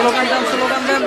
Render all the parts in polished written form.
Slogan দেন।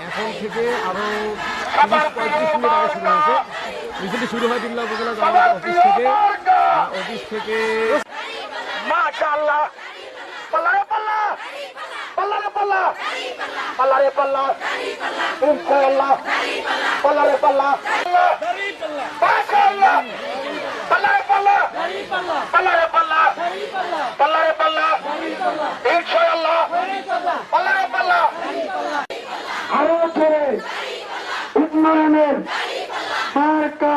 এখন থেকে আরো 35 মিনিট আগে শুরু হয়েছে। মিছিলটি শুরু হয় দিল্লা উপজেলা অফিস থেকে। মাশাআল্লাহ, পাল্লারে পাল্লা, পাল্লারে পাল্লা, পাল্লারে পাল্লা, ইনশাআল্লাহ, পাল্লারে পাল্লা, মাশাআল্লাহ, পাল্লারে পাল্লা, পাল্লারে পাল্লা, পাল্লারে পাল্লা, ইনশাআল্লাহ, পাল্লারে পাল্লা। আরো ধরে উন্নয়নের মার্কা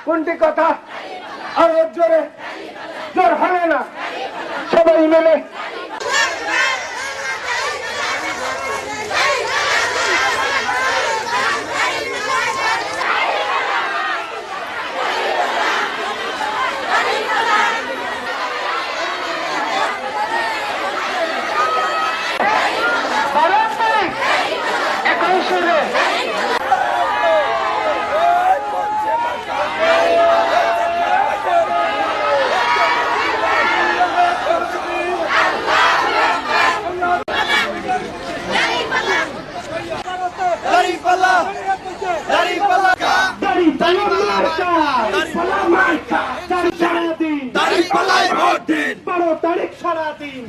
কোনটি কথা আরো জোরে জোর হবে না, সবাই মিলে সারাদিন 12 তারিখ সারাদিন